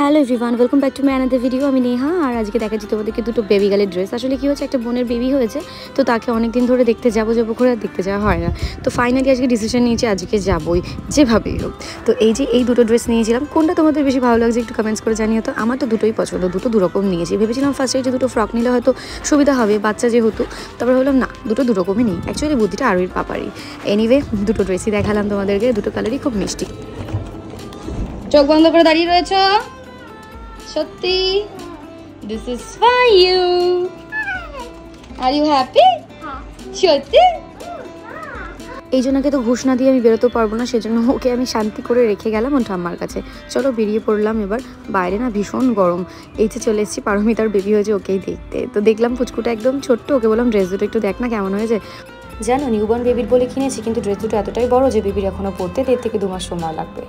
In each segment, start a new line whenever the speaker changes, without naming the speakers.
Hello everyone, welcome back to my another video. আমি নেহা, আর আজকে দেখাচ্ছি তোমাদেরকে দুটো বেবি গার্লের ড্রেস। আসলে কি হচ্ছে, একটা বোনের বেবি হয়েছে, তো তাকে অনেকদিন ধরে দেখতে যাবো করে আর দেখতে যাওয়া হয় না। তো ফাইনালি আজকে ডিসিশন নিয়েছি আজকে যাবোই, যেভাবেই হোক। তো এই দুটো ড্রেস নিয়েছিলাম। কোনটা তোমাদের বেশি ভালো লাগছে একটু কমেন্টস করে জানিও। তো আমার তো দুটোই পছন্দ, দুটো দুরকম নিয়েছি। ভেবেছিলাম ফার্স্টে যে দুটো ফ্রক নিলে হয়তো সুবিধা হবে, বাচ্চা যেহেতু। তারপরে বললাম না, দুটো দুরকমই নিই। অ্যাকচুয়ালি বুদ্ধিটা আরোই পাপারই। এনিওয়ে, দুটো ড্রেসই দেখালাম তোমাদেরকে, দুটো কালারই খুব মিষ্টি। চোখ বন্ধ করে দাঁড়িয়ে রয়েছ সত্যি? This is for you. Are you happy? সত্যি? এই জন্যকে তো ঘুষ না দিয়ে আমি বেরোতে পারবো না, সেজন্য ওকে আমি শান্তি করে রেখে গেলাম ওর ঠাম্মার কাছে। চলো বেরিয়ে পড়লাম এবার। বাইরে না ভীষণ গরম। এই যে চলে এসেছি, পারমিতার বেবি হয়েছে, ওকেই দেখতে। তো দেখলাম পুচকুটা একদম ছোট্ট, ওকে বললাম ড্রেস দুটো একটু দেখ না কেমন হয়েছে। জানো, নিউবর্ন বেবির বলে কিনেছি, কিন্তু ড্রেস দুটো এতটাই বড় যে বেবির এখনো পড়তে 1.5 থেকে 2 মাস সময় লাগবে।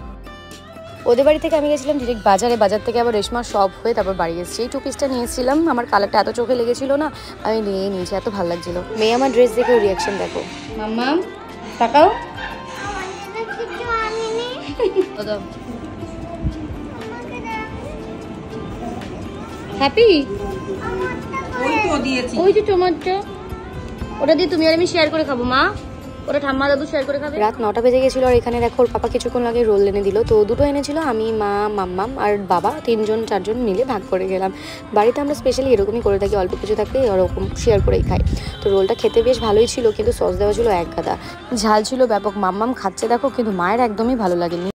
ওদের বাড়ি থেকে আমি গেছিলাম ডিরেক্ট বাজারে, বাজার থেকে আবার রেশমা শপ হয়ে তারপর বাড়ি এসেছি। এই 2 পিসটা নিয়েছিলাম, আমার কালারটা এত চোখে লেগেছিল না, আমি নিয়ে নিয়েছি, এত ভালো লাগছিল। মেয়ে আমার ড্রেস দেখে রিয়াকশন দেখো। মাম্মা তাকাও, হ্যাপি? ওই যে তোমারটা, ওটা দিয়ে তুমি আর আমি শেয়ার করে খাবো। মা ওরা ঠাম্মা দাদু শেয়ার করে খাবে। রাত 9টা বেজে গেছিলো, আর এখানে দেখো ওর পাপা কিছুক্ষণ আগে রোল এনে দিল। তো দুটো এনেছিল, আমি, মা, মাম্মাম আর বাবা 3-4জন মিলে ভাগ করে গেলাম। বাড়িতে আমরা স্পেশালি এরকমই করে থাকি, অল্প কিছু থাকলে ওরকম শেয়ার করেই খাই। তো রোলটা খেতে বেশ ভালোই ছিল, কিন্তু সস দেওয়া ছিল এক গাদা, ঝাল ছিল ব্যাপক। মাম্মাম খাচ্ছে দেখো, কিন্তু মায়ের একদমই ভালো লাগেনি।